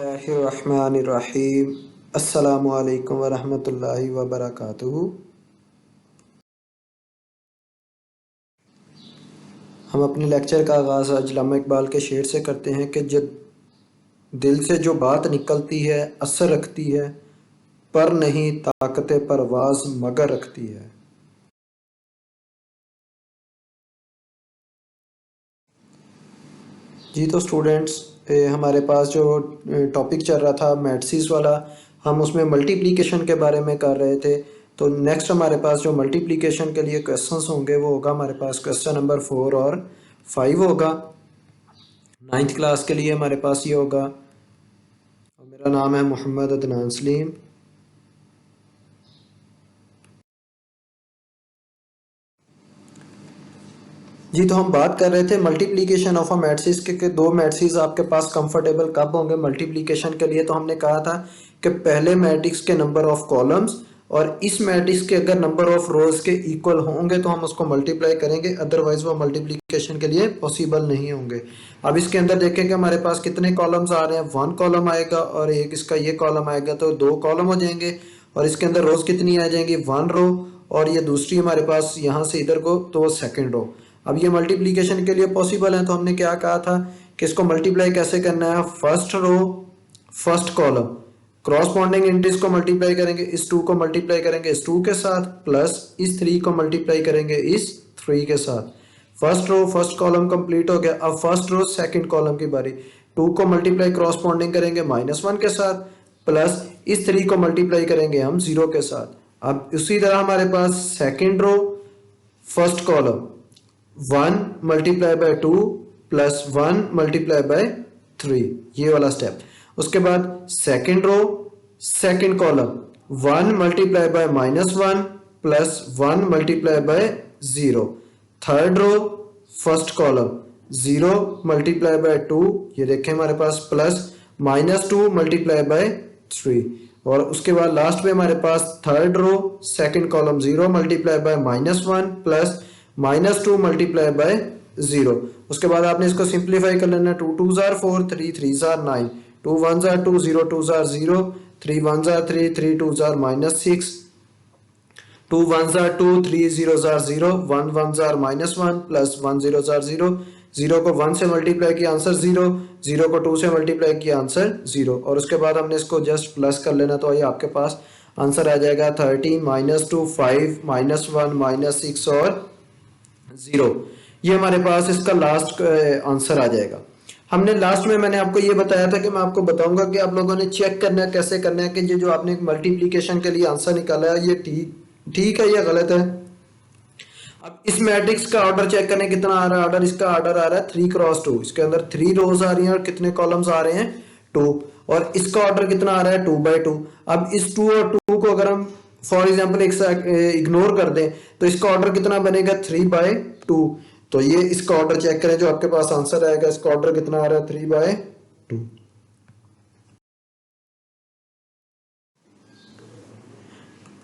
बिस्मिल्लाहिर्रहमानिर्रहीम। अस्सलामुअलैकुम वरहमतुल्लाहि वबरकातुहू। हम अपने लेक्चर का आगाज़ अल्लामा इकबाल के शेर से करते हैं कि जब दिल से जो बात निकलती है असर रखती है, पर नहीं ताकत परवाज़ मगर रखती है। जी तो स्टूडेंट्स, हमारे पास जो टॉपिक चल रहा था मैट्रिसेस वाला, हम उसमें मल्टीप्लिकेशन के बारे में कर रहे थे। तो नेक्स्ट हमारे पास जो मल्टीप्लिकेशन के लिए क्वेश्चंस होंगे वो होगा हमारे पास क्वेश्चन नंबर 4 और 5 होगा। नाइन्थ क्लास के लिए हमारे पास ये होगा। और मेरा नाम है मोहम्मद अदनान सलीम। जी तो हम बात कर रहे थे मल्टीप्लिकेशन ऑफ अ मैट्रिक्स के दो मैट्रिक्स आपके पास कंफर्टेबल कब होंगे मल्टीप्लिकेशन के लिए। तो हमने कहा था कि पहले मैट्रिक्स के नंबर ऑफ कॉलम्स और इस मैट्रिक्स के अगर नंबर ऑफ रोज के इक्वल होंगे तो हम उसको मल्टीप्लाई करेंगे, अदरवाइज वो मल्टीप्लिकेशन के लिए पॉसिबल नहीं होंगे। अब इसके अंदर देखेंगे हमारे पास कितने कॉलम्स आ रहे हैं, 1 कॉलम आएगा और एक इसका ये कॉलम आएगा, तो 2 कॉलम हो जाएंगे। और इसके अंदर रोज कितनी आ जाएंगी, 1 रो, और ये दूसरी हमारे पास यहाँ से इधर को तो सेकेंड रो। अब ये मल्टीप्लिकेशन के लिए पॉसिबल है, तो हमने क्या कहा था कि इसको मल्टीप्लाई कैसे करना है, first row first column corresponding entries को मल्टीप्लाई करेंगे, इस 2 को मल्टीप्लाई करेंगे इस 2 के साथ, प्लस इस 3 को मल्टीप्लाई करेंगे इस 3 के साथ। First row first column complete हो गया। अब फर्स्ट रो सेकंड कॉलम की बारी, 2 को मल्टीप्लाई क्रॉसपॉन्डिंग करेंगे -1 के साथ, प्लस इस 3 को मल्टीप्लाई करेंगे हम 0 के साथ। अब उसी तरह हमारे पास second row first column 1 multiply by 2 plus 1 multiply by 3, ये वाला स्टेप। उसके बाद second row second column 1 multiply by -1 plus 1 multiply by 0। Third row first column 0 multiply by 2, ये देखें हमारे पास, प्लस -2 मल्टीप्लाई बाय 3। और उसके बाद लास्ट में हमारे पास third row second column 0 multiply by -1 plus -2 multiply by 0। उसके बाद आपने इसको सिंप्लीफाई कर लेना, 2 2 जार 4, 3 3 जार 9, 2 1 जार 2, 0 2 जार 0, 3 1 जार 3, 3 2 जार -6, 2 1 जार 2, 3 0 जार 0, 1 1 जार -1 प्लस 1 0 जार 0, 0 को 1 से मल्टीप्लाई किया आंसर 0, 0 को 2 से मल्टीप्लाई किया आंसर 0। और उसके बाद हमने इसको जस्ट प्लस कर लेना, तो ये आपके पास आंसर आ जाएगा 13 -2 5 -1 -6 और 0। ये हमारे पास इसका लास्ट आंसर आ जाएगा। हमने लास्ट में मैंने आपको ये बताया था कि मैं आपको बताऊंगा कि आप लोगों ने चेक करना है, कैसे करना है कि ये जो आपने मल्टीप्लिकेशन के लिए आंसर निकाला है ये ठीक है या गलत है। अब इस मैट्रिक्स का ऑर्डर चेक करने कितना आ रहा है, ऑर्डर इसका ऑर्डर आ रहा है 3 क्रॉस 2, इसके अंदर 3 रोज आ रही हैं और कितने कॉलम्स आ रहे हैं 2, और इसका ऑर्डर कितना आ रहा है 2 बाई 2। अब इस 2 और 2 को अगर हम फॉर एग्जाम्पल एक इग्नोर कर दें तो इसका ऑर्डर कितना बनेगा 3 बाई 2। तो ये इसका ऑर्डर चेक करें, जो आपके पास आंसर आएगा इसका ऑर्डर कितना आ रहा है 3 बाई 2।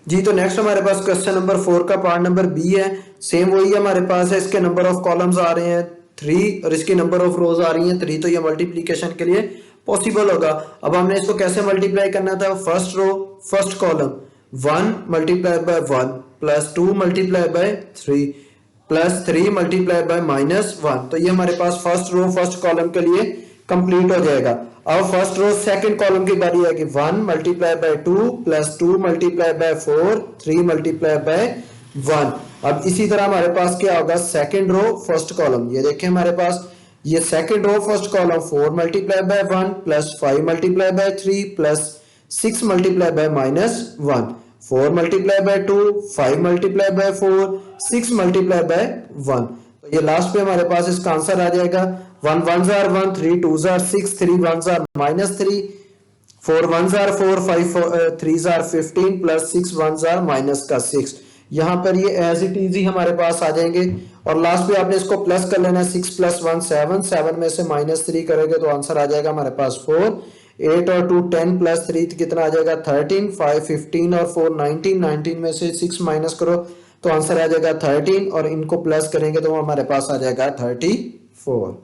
जी तो नेक्स्ट हमारे पास क्वेश्चन नंबर 4 का पार्ट नंबर बी है। सेम वही हमारे पास है, इसके नंबर ऑफ कॉलम्स आ रहे हैं 3 और इसकी नंबर ऑफ रोज आ रही हैं 3, तो ये मल्टीप्लिकेशन के लिए पॉसिबल होगा। अब हमने इसको कैसे मल्टीप्लाई करना था, first row first column 1 multiply by 1 plus 2 multiply by 3 plus 3 multiply by -1, तो ये हमारे पास फर्स्ट रो फर्स्ट कॉलम के लिए कंप्लीट हो जाएगा। अब फर्स्ट रो सेकंड कॉलम की बारी है कि 1 multiply by 2 plus 2 multiply by 4 3 multiply by 1। अब इसी तरह हमारे पास क्या होगा, सेकंड रो फर्स्ट कॉलम, ये देखें हमारे पास ये second row first column 4 multiply by 1 plus 5 multiply by 3 plus 6 multiply by -1, 4 multiply by 2 5 multiply by 4 6 multiply by 1। तो ये लास्ट पे हमारे पास इसका आंसर आ जाएगा 1 1 जार 1 3 2 जार 6 3 1 जार -3 4 1 जार 4 5 3 जार 15 प्लस 6 1 जार -6। यहाँ पर ये एज इट इज ही हमारे पास आ जाएंगे और लास्ट में आपने इसको प्लस कर लेना, 6 + 1 7, 7 में से -3 करेंगे तो आंसर आ जाएगा हमारे पास 4, 8 और 2 10 प्लस 3 कितना आ जाएगा 13, 5 15 और 4 19, 19 में से 6 माइनस करो तो आंसर आ जाएगा 13 और इनको प्लस करेंगे तो हमारे पास आ जाएगा 34।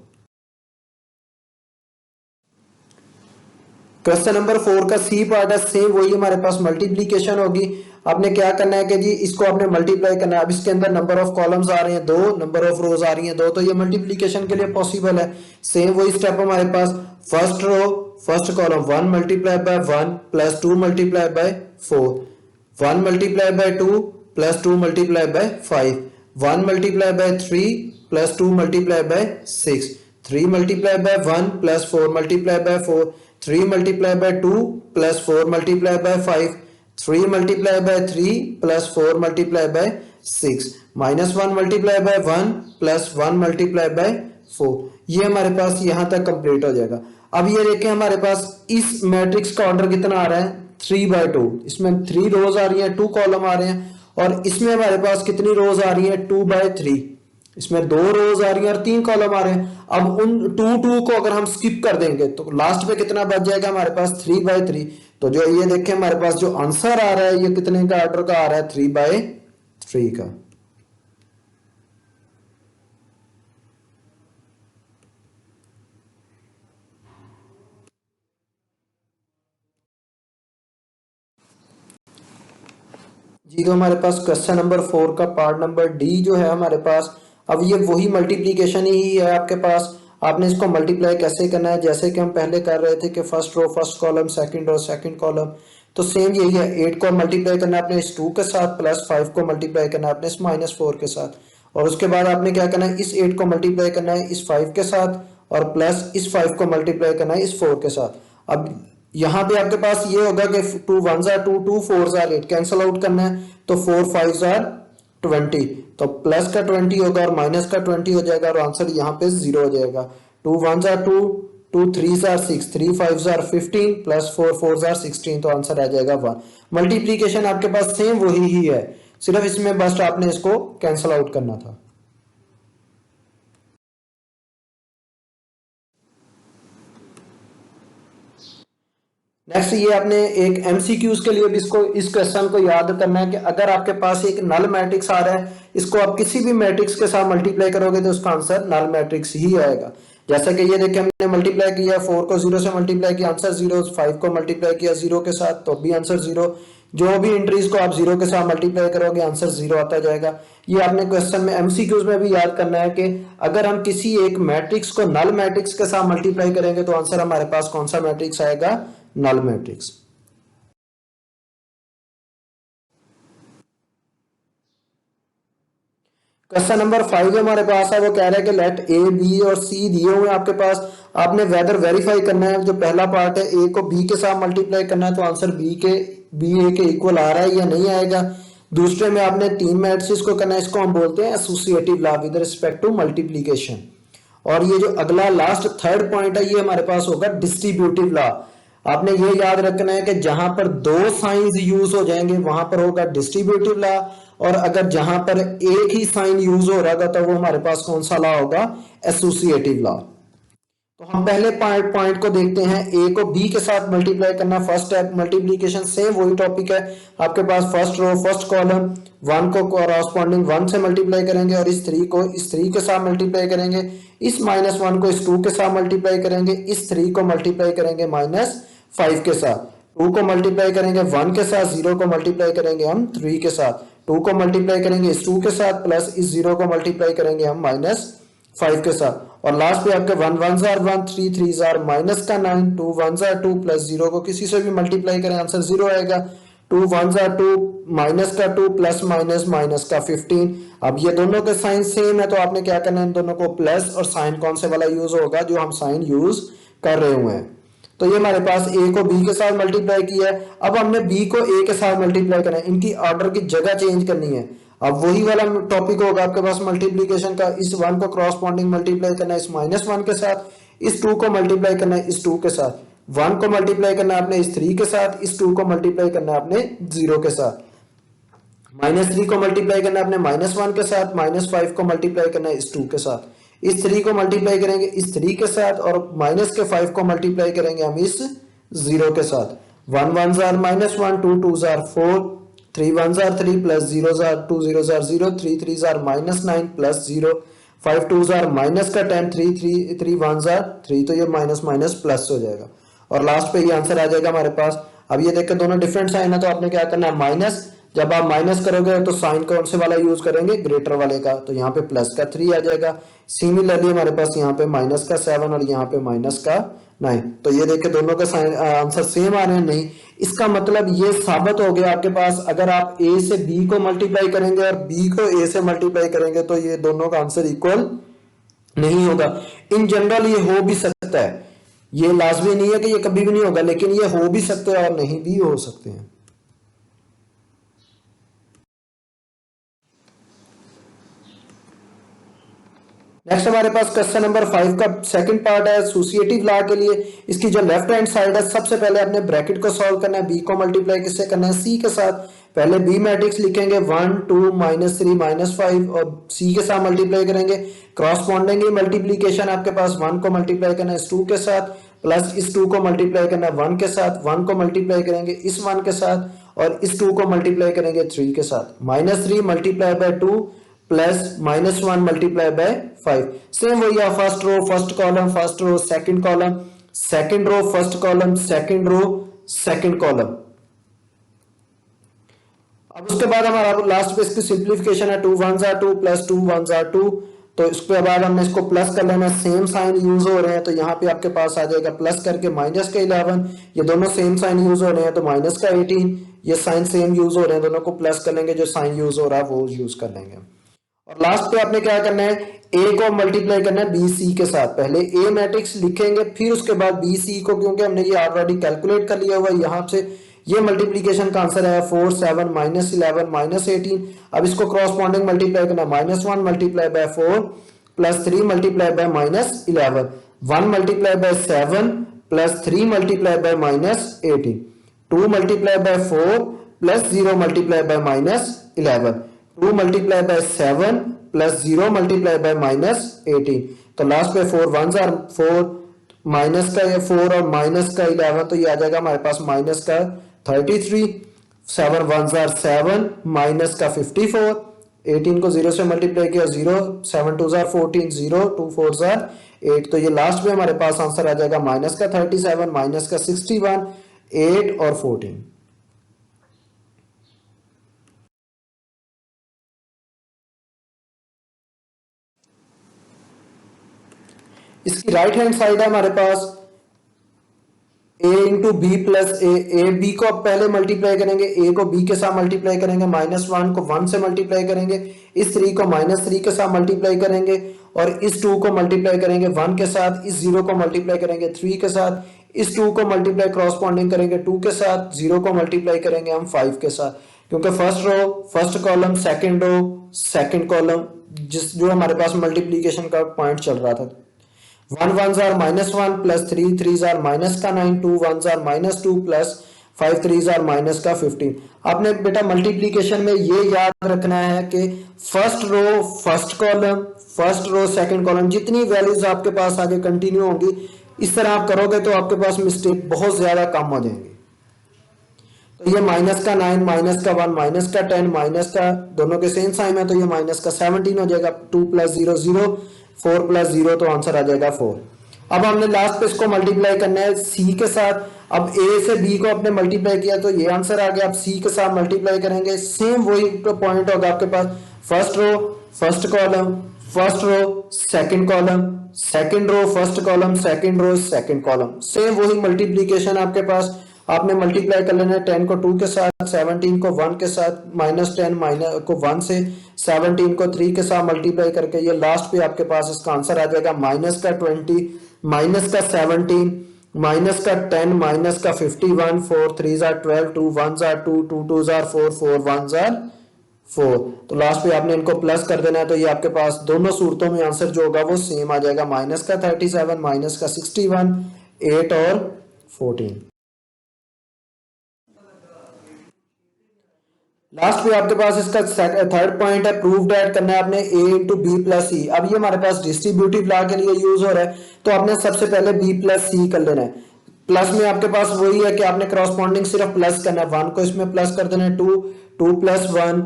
क्वेश्चन नंबर 4 का सी पार्ट है, सेम वही हमारे पास मल्टीप्लीकेशन होगी। आपने क्या करना है कि जी इसको आपने मल्टीप्लाई करना है। अब इसके अंदर नंबर ऑफ कॉलम्स आ रहे हैं 2, नंबर ऑफ रोज आ रही हैं 2, तो ये मल्टीप्लीकेशन के लिए पॉसिबल है। सेम वही स्टेप हमारे पास, first row first column 1 multiply by 1 plus 2 multiply by 4, 1 multiply by 2 plus 2 multiply by 5, 1 multiply by 3 plus 2 multiply by 6, 3 multiply by 1 plus 4 multiply by 4, 3 multiply by 2 plus 4 multiply by 5, 3 multiply by 3 plus 4 multiply by 6, minus 1 multiply by 1 plus 1 multiply by 4। ये हमारे पास यहां तक complete हो जाएगा। अब ये देखें हमारे पास इस मैट्रिक्स का ऑर्डर कितना आ रहा है 3/2, इसमें 3 रोज आ रही हैं, 2 कॉलम आ रहे हैं, और इसमें हमारे पास कितनी रोज आ रही है 2/3, इसमें 2 रोज आ रही है और 3 कॉलम आ रहे हैं। अब उन 2 को अगर हम स्किप कर देंगे तो लास्ट में कितना बच जाएगा हमारे पास 3/3। तो जो ये देखें हमारे पास जो आंसर आ रहा है ये कितने का ऑर्डर का आ रहा है 3/3 का। जी तो हमारे पास क्वेश्चन नंबर 4 का पार्ट नंबर डी जो है हमारे पास, अब ये वही मल्टीप्लीकेशन ही है आपके पास। आपने इसको मल्टीप्लाई कैसे करना है, जैसे कि हम पहले कर रहे थे कि first row first column, second row second column, तो सेम यही है। 8 को मल्टीप्लाई करना है आपने इस 2 के साथ, प्लस 5 को मल्टीप्लाई करना है आपने इस -4 के साथ, और उसके बाद आपने क्या करना है इस 8 को मल्टीप्लाई करना है इस 5 के साथ, और प्लस इस 5 को मल्टीप्लाई करना है इस 4 के साथ। अब यहाँ पे आपके पास ये होगा कि 2 1s are 2, 2 4s are 8, cancel out करना है तो 4 5s are 20, तो प्लस का 20 होगा और माइनस का 20 हो जाएगा और आंसर यहाँ पे 0 हो जाएगा। 2 1s are 2, 2 3s are 6, 3 5s are 15 plus 4 4s are 16, तो आंसर आ जाएगा 1। मल्टीप्लीकेशन आपके पास सेम वही ही है, सिर्फ इसमें बस आपने इसको कैंसल आउट करना था। नेक्स्ट ये आपने एक एमसीक्यूज के लिए भी इसको इस क्वेश्चन को याद करना है कि अगर आपके पास एक नल मैट्रिक्स आ रहा है, इसको आप किसी भी मैट्रिक्स के साथ मल्टीप्लाई करोगे तो उसका आंसर नल मैट्रिक्स ही आएगा। जैसे कि ये देखिए हमने मल्टीप्लाई किया, 4 को 0 से मल्टीप्लाई किया आंसर 0, 5 को मल्टीप्लाई किया 0 के साथ तो भी आंसर 0। जो भी एंट्रीज को आप 0 के साथ मल्टीप्लाई करोगे आंसर 0 आता जाएगा। ये आपने क्वेश्चन में एमसीक्यूज में भी याद करना है कि अगर हम किसी एक मैट्रिक्स को नल मैट्रिक्स के साथ मल्टीप्लाई करेंगे तो आंसर हमारे पास कौन सा मैट्रिक्स आएगा, नल मैट्रिक्स। क्वेश्चन नंबर 5 हमारे पास है, वो कह रहा है कि लेट ए बी और सी दिए हुए आपके पास, आपने वेदर वेरीफाई करना है। जो पहला पार्ट है ए को बी के साथ मल्टीप्लाई करना है तो आंसर बी ए के इक्वल आ रहा है या नहीं आएगा। दूसरे में आपने 3 मैट्रिक्स को करना है, इसको हम बोलते हैं associative law with respect to multiplication. और ये जो अगला लास्ट थर्ड पॉइंट है ये हमारे पास होगा डिस्ट्रीब्यूटिव लॉ। आपने ये याद रखना है कि जहां पर 2 साइंस यूज हो जाएंगे वहां पर होगा डिस्ट्रीब्यूटिव लॉ, और अगर जहां पर एक ही साइन यूज हो रहा था तो वो हमारे पास कौन सा लॉ होगा, एसोसिएटिव लॉ। तो हम पहले पॉइंट को देखते हैं, ए को बी के साथ मल्टीप्लाई करना, फर्स्ट स्टेप मल्टीप्लीकेशन, सेम वही टॉपिक है आपके पास। फर्स्ट रो फर्स्ट कॉलम 1 को कॉरस्पॉन्डिंग 1 से मल्टीप्लाई करेंगे और इस 3 को इस 3 के साथ मल्टीप्लाई करेंगे, इस -1 को इस 2 के साथ मल्टीप्लाई करेंगे, इस 3 को मल्टीप्लाई करेंगे -5 के साथ, 2 को मल्टीप्लाई करेंगे 1 के साथ, 0 को मल्टीप्लाई करेंगे हम 3 के साथ, 2 को मल्टीप्लाई करेंगे इस 2 के साथ, प्लस इस 0 को मल्टीप्लाई करेंगे हम -5 के साथ, और लास्ट पे आपके 1 1s are 1, 3 3s are -9, 2 1s are 2, plus 0 को किसी से भी मल्टीप्लाई करें आंसर 0 आएगा। 2 1s are 2, माइनस का 2 प्लस माइनस का 15। अब ये दोनों के साइन सेम है तो आपने क्या करना है, इन दोनों को प्लस और साइन कौन से वाला यूज होगा, जो हम साइन यूज कर रहे हुए हैं। तो ये हमारे पास ए को बी के साथ मल्टीप्लाई किया है, अब हमने बी को ए के साथ मल्टीप्लाई करना है, इनकी ऑर्डर की जगह चेंज करनी है। अब वही वाला टॉपिक होगा आपके पास मल्टीप्लीकेशन का, इस 1 को क्रॉसपॉन्डिंग मल्टीप्लाई करना है इस -1 के साथ, इस 2 को मल्टीप्लाई करना है इस 2 के साथ, 1 को मल्टीप्लाई करना है आपने इस 3 के साथ, इस 2 को मल्टीप्लाई करना है आपने 0 के साथ, -3 को मल्टीप्लाई करना है आपने -1 के साथ, -5 को मल्टीप्लाई करना है इस 2 के साथ, इस 3 को मल्टीप्लाई करेंगे इस 3 के साथ, और -5 को मल्टीप्लाई करेंगे हम इस 0 के साथ। 1 1s are -1, 2 2s are 4, 3 1s are 3, plus 0s are 2 0s are 0, 3 3s are -9 plus 0, 5 2s are -10, 3 1s are 3, तो ये माइनस माइनस प्लस हो जाएगा। और लास्ट पे ये आंसर आ जाएगा हमारे पास। अब ये देख के दोनों डिफरेंट साइन है तो आपने क्या करना है माइनस, जब आप माइनस करोगे तो साइन कौन से वाला यूज करेंगे, ग्रेटर वाले का, तो यहाँ पे प्लस का 3 आ जाएगा। सिमिलरली हमारे पास यहाँ पे माइनस का 7 और यहाँ पे माइनस का 9, तो ये देख के दोनों का आंसर सेम आ रहे हैं, नहीं। इसका मतलब ये साबित हो गया आपके पास, अगर आप ए से बी को मल्टीप्लाई करेंगे और बी को ए से मल्टीप्लाई करेंगे तो ये दोनों का आंसर इक्वल नहीं होगा। इन जनरल ये हो भी सकता है, ये लाजमी नहीं है कि ये कभी भी नहीं होगा, लेकिन ये हो भी सकते हैं और नहीं भी हो सकते हैं। नेक्स्ट हमारे पास क्वेश्चन नंबर 5 का सेकंड पार्ट है एसोसिएटिव लॉ के लिए। इसकी जो लेफ्ट हैंड साइड है, सबसे पहले अपने ब्रैकेट को सॉल्व करना है, बी को मल्टीप्लाई किससे करना है, सी के साथ। पहले बी मैट्रिक्स लिखेंगे 1 2 -3 -5 और सी के साथ मल्टीप्लाई करेंगे। क्रॉसपॉन्डिंग मल्टीप्लीकेशन आपके पास 1 को मल्टीप्लाई करना है इस 2 के साथ, प्लस इस 2 को मल्टीप्लाई करना है 1 के साथ, 1 को मल्टीप्लाई करेंगे इस 1 के साथ और इस 2 को मल्टीप्लाई करेंगे 3 के साथ। -3 multiply by 2 plus -1 multiply by 5। Same वही है, first row first column, first row second column, second row first column, second row second column. अब उसके बाद हमारा लास्ट पे इसकी सिंप्लीफिकेशन है, 2 1s are 2 plus 2 1s are 2, तो इसके बाद हमने इसको प्लस कर लेना, सेम साइन यूज हो रहे हैं तो यहाँ पे आपके पास आ जाएगा प्लस करके माइनस का 11, ये दोनों सेम साइन यूज हो रहे हैं तो माइनस का 18, ये साइन सेम यूज हो रहे हैं, दोनों को प्लस कर लेंगे, जो साइन यूज हो रहा है वो यूज कर लेंगे। और लास्ट पे आपने क्या करना है, ए को मल्टीप्लाई करना है बी सी के साथ। पहले ए मैट्रिक्स लिखेंगे फिर उसके बाद बी सी को, क्योंकि हमने ये ऑलरेडी कैलकुलेट कर लिया हुआ है, यहाँ से ये मल्टीप्लीकेशन का आंसर है 4 7 -11 -18। अब इसको क्रॉसपॉन्डिंग मल्टीप्लाई करना है, -1 multiply by 4 plus 3 multiply bye -11, 1 multiply bye 7 plus 3 multiply bye -18, 2 multiply by 4 plus 0 multiply bye -11, 2 multiply bye 7 plus 0 multiply bye -18। तो लास्ट पे 4 1s are 4, माइनस का ये 4 और माइनस का 11, तो ये आ जाएगा हमारे पास माइनस का 33, 7 1s are 7 माइनस का 54, 18 को 0 से मल्टीप्लाई किया 0, 7 2s are 14, 0 2 4s are 8, तो ये लास्ट में हमारे पास आंसर आ जाएगा माइनस का 37 माइनस का 61, 8 और 14। इसकी राइट हैंड साइड है हमारे पास a into B plus A B को अब पहले मल्टीप्लाई करेंगे, a को b के साथ मल्टीप्लाई करेंगे, -1 को 1 से मल्टीप्लाई करेंगे, इस 3 को -3 के साथ मल्टीप्लाई करेंगे और इस 2 को मल्टीप्लाई करेंगे 1 के साथ, इस 0 को मल्टीप्लाई करेंगे 3 के साथ, इस 2 को मल्टीप्लाई क्रॉसपॉन्डिंग करेंगे 2 के साथ, 0 को मल्टीप्लाई करेंगे हम 5 के साथ, क्योंकि first row first column, second row second column, जो हमारे पास मल्टीप्लीकेशन का पॉइंट चल रहा था। 1 1s are -1 plus 3 3s are minus का 9, 2 1s are -2 plus 5 3s are minus का 15। आपने बेटा मल्टीप्लीकेशन में ये याद रखना है कि first row first column, first row second column, जितनी वैल्यूज आपके पास आगे कंटिन्यू होंगी इस तरह आप करोगे तो आपके पास मिस्टेक बहुत ज्यादा कम हो जाएंगी। तो ये माइनस का 9 माइनस का 1 माइनस का 10 माइनस का, दोनों के सेम साइन है तो ये माइनस का 17 हो जाएगा, 2 प्लस 0 0, 4 प्लस 0, तो आंसर आ जाएगा 4। अब हमने लास्ट पे इसको मल्टीप्लाई करना है सी के साथ। अब ए से बी को आपने मल्टीप्लाई किया तो ये आंसर आ गया। अब सी के साथ मल्टीप्लाई करेंगे, सेम वही पॉइंट होगा आपके पास, first row first column, first row second column, second row first column, second row second column, same वही मल्टीप्लीकेशन आपके पास। आपने मल्टीप्लाई कर लेना है 10 को 2 के साथ, 17 को 1 के साथ, -10 माइनस को 1 से, 17 को 3 के साथ मल्टीप्लाई करके ये लास्ट पे आपके पास इसका आंसर आ जाएगा माइनस का 20 माइनस का 17 माइनस का 10 माइनस का 51, 4 3s are 12, 2 1s are 2, 2 2s are 4, 4 1s are 4। तो लास्ट पे आपने इनको प्लस कर देना है तो ये आपके पास दोनों सूरतों में आंसर जो होगा वो सेम आ जाएगा, माइनस का 37 माइनस का 61, 8 और 14। लास्ट पे आपके पास इसका थर्ड पॉइंट है, प्रूव दैट करना है आपने a into B plus C. अब ये हमारे पास डिस्ट्रीब्यूटिव लॉ के लिए यूज हो रहा है तो आपने सबसे पहले b प्लस सी कर लेना है। प्लस में आपके पास वही है कि आपने करस्पॉन्डिंग सिर्फ प्लस करना है, 1 को इसमें प्लस कर देना है, 2 2 प्लस 1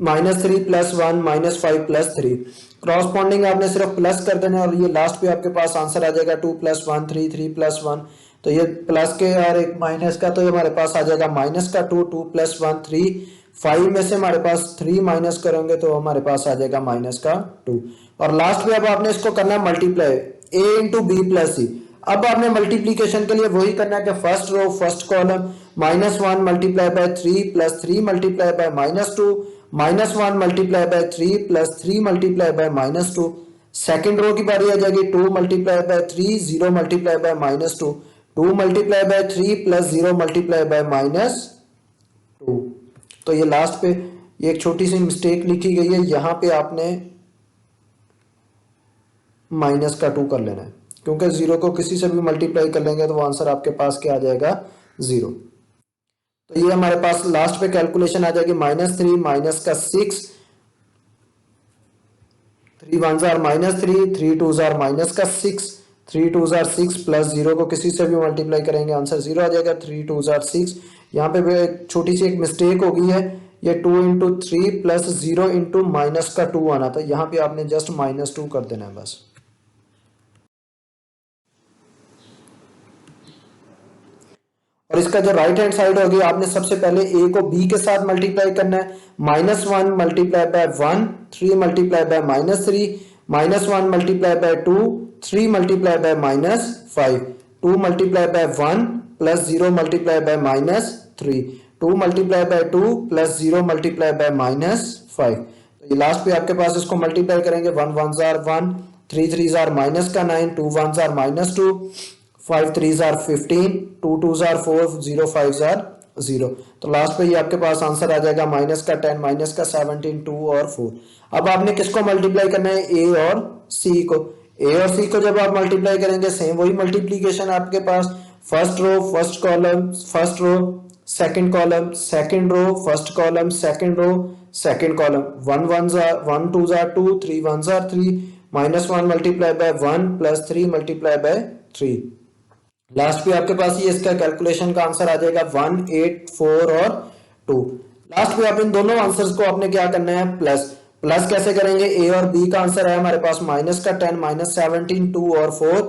-3 प्लस 1 -5 प्लस 3, करस्पॉन्डिंग आपने सिर्फ प्लस कर देना है और ये लास्ट पे आपके पास आंसर आ जाएगा 2 प्लस 1 3 3 प्लस 1 तो ये प्लस के और एक माइनस का, तो ये हमारे पास आ जाएगा माइनस का 2, 2 + 1 3, 5 में से हमारे पास 3 माइनस करेंगे तो हमारे पास आ जाएगा माइनस का 2। और लास्ट में अब आपने इसको करना है multiply, a into B plus C. अब आपने मल्टीप्लीकेशन के लिए वही करना है कि first row first column -1 multiply by 3 + 3 multiply by -2, -1 multiply by 3 + 3 multiply by -2। Second row की बारी आ जाएगी 2 multiply by 3 0 multiply by -2, 2 multiply by 3 + 0 multiply by -2। तो ये लास्ट पे ये एक छोटी सी मिस्टेक लिखी गई है, यहां पे आपने -2 कर लेना है, क्योंकि 0 को किसी से भी मल्टीप्लाई कर लेंगे तो वो आंसर आपके पास क्या आ जाएगा 0। तो ये हमारे पास लास्ट पे कैलकुलेशन आ जाएगी -3 माइनस का 6, 3 1 जार -3, 3 2 जार माइनस का 6, 3 2 जार 6 प्लस 0 को किसी से भी मल्टीप्लाई करेंगे आंसर 0 आ जाएगा, 3 2 जार 6। यहाँ पे भी एक छोटी सी एक मिस्टेक हो गई है, ये 2 इंटू 3 प्लस 0 इंटू माइनस का 2 आना था, यहाँ पे आपने जस्ट -2 कर देना है बस। और इसका जो राइट हैंड साइड होगी आपने सबसे पहले a को b के साथ मल्टीप्लाई करना है, -1 multiply by 1, 3 multiply by -3, -1 multiply by 2, 3 multiply by -5, 2 multiply by 1 plus 0 multiply by -3, 2 multiply by 2 plus 0 multiply by -5। तो ये लास्ट पे आपके पास इसको मल्टीप्लाई करेंगे, 1 1 जार 1, 3 3 jar -9, 2 1 jar -2, 5 3 jar 15, 2 2 jar 4, 0 5 jar 0। तो लास्ट पे ये आपके पास आंसर आ जाएगा माइनस का 10, माइनस का 17, 2 और 4। अब आपने किसको मल्टीप्लाई करना है, ए और सी को। ए और सी को जब आप मल्टीप्लाई करेंगे सेम वही मल्टीप्लीकेशन आपके पास, first row first column first row second column second row first column second row second column, 1 1 जार 1 2 जार 2, 3 1 जार 3, -1 multiply by 1 plus 3 multiply by 3। Last पे आपके पास ये इसका कैलकुलेशन का आंसर आ जाएगा 1 8 4 और 2। लास्ट पे आप इन दोनों आंसर्स को आपने क्या करना है प्लस, प्लस कैसे करेंगे, ए और बी का आंसर है हमारे पास माइनस का 10, -17, 2 और 4,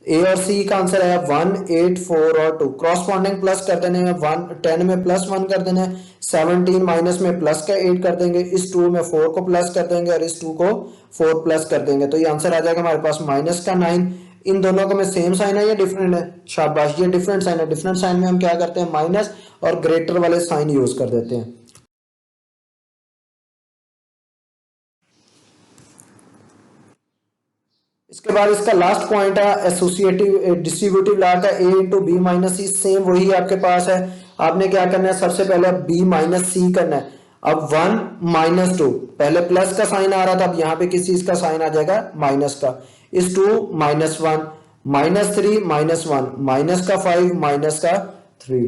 ए और सी का आंसर है 1 8 4 और 2। क्रॉसपॉन्डिंग प्लस कर देने में 1 10 में +1 कर देना है, 17 माइनस में प्लस का 8 कर देंगे, इस 2 में 4 को प्लस कर देंगे और इस 2 को 4 प्लस कर देंगे, तो ये आंसर आ जाएगा हमारे पास -9। इन दोनों का में सेम साइन है या डिफरेंट है, शाबाश, ये डिफरेंट साइन है। डिफरेंट साइन में हम क्या करते हैं, माइनस और ग्रेटर वाले साइन यूज कर देते हैं। इसके बाद इसका लास्ट पॉइंट है एसोसिएटिव डिस्ट्रीब्यूटिव लॉ का, a into B minus C, same वही आपके पास है। आपने क्या करना है, सबसे पहले b माइनस सी करना है। अब 1 -2, पहले प्लस का साइन आ रहा था, अब यहाँ पे किस चीज का साइन आ जाएगा, माइनस का, इस 2 -1 -3 -1 माइनस का 5 माइनस का 3,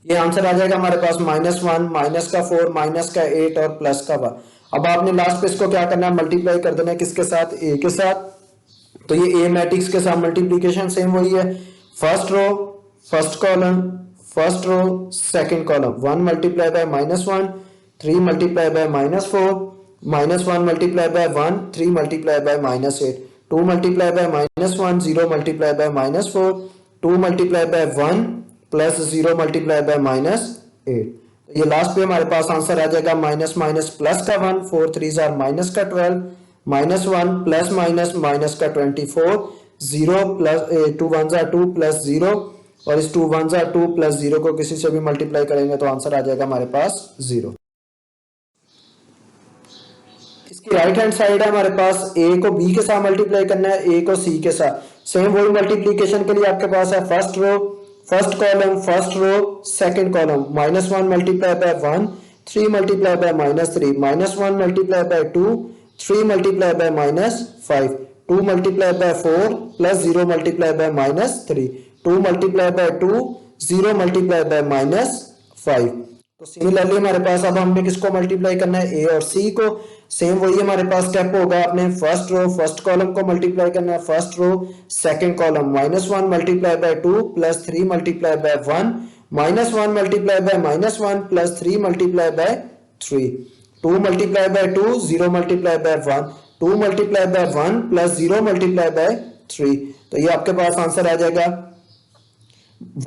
ये आंसर आ जाएगा हमारे पास -1 माइनस का 4 माइनस का 8 और प्लस का 1। अब आपने लास्ट पे इसको क्या करना है, मल्टीप्लाई कर देना है किसके साथ, ए के साथ। तो ये ए मैट्रिक्स के साथ मल्टीप्लीकेशन सेम वही है, first row first column first row second column, 1 multiply by -1, 3 multiply by -4, -1 multiply by 1, 3 multiply by -8, 2 multiply by -1, 0 multiply by -4, 2 multiply by 1 plus 0 multiply by -8। ये लास्ट पे हमारे पास आंसर आ जाएगा माइनस माइनस प्लस का 1, 4 3 jar minus का 12, -1 plus minus minus का 24, 0 plus 2 1 jar 2 plus 0, और इस 2 1 jar 2 plus 0 को किसी से भी मल्टीप्लाई करेंगे तो आंसर आ जाएगा हमारे पास 0। इसकी राइट हैंड साइड है हमारे पास, a को b के साथ मल्टीप्लाई करना है, a को c के साथ, सेम वही मल्टीप्लीकेशन के लिए आपके पास है first row first column first row second column, -1 multiply by 1, 3 multiply by -3, -1 multiply by 2, 3 multiply by -5, 2 multiply by 4 plus 0 multiply by -3, 2 multiply by 2, 0 multiply by -5। तो सिमिलरली हमारे पास अब हमने किसको मल्टीप्लाई करना है, ए और सी को। सेम वही हमारे पास स्टेप होगा, आपने फर्स्ट रो फर्स्ट कॉलम को मल्टीप्लाई करना है, first row second column, -1 multiply by 2 plus 3 multiply by 1, -1 multiply by -1 plus 3 multiply by 3, 2 multiply by 2, 0 multiply by 1, 2 multiply by 1 plus 0 multiply by 3। तो ये आपके पास आंसर आ जाएगा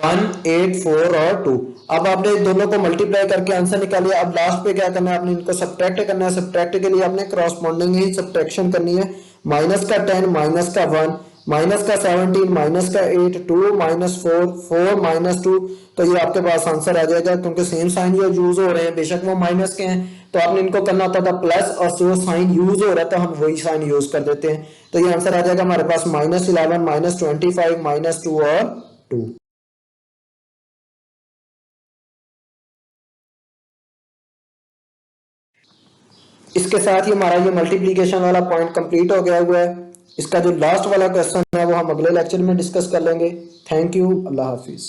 1, 8, 4 और 2। अब आपने दोनों को मल्टीप्लाई करके आंसर निकालिए। अब लास्ट पे क्या करना है, आपने इनको सब्ट्रैक्ट करना है। सब्ट्रैक्ट के लिए आपने क्रॉसपॉन्डिंग ही सब्ट्रैक्शन करनी है। माइनस का 10, माइनस का 1, माइनस का 17, माइनस का 8, 2 माइनस 4, 4 माइनस 2। तो ये आपके पास आंसर आ जाएगा, क्योंकि सेम साइन जो यूज हो रहे हैं बेशक वो माइनस के हैं, तो आपने इनको करना होता था प्लस, और जो साइन यूज हो रहा था हम वही साइन यूज कर देते हैं। तो ये आंसर आ जाएगा हमारे पास -11, -25, -2 और 2। इसके साथ ही हमारा ये मल्टीप्लिकेशन वाला पॉइंट कंप्लीट हो गया हुआ है। इसका जो लास्ट वाला क्वेश्चन है वो हम अगले लेक्चर में डिस्कस कर लेंगे। Thank you, Allah Hafiz.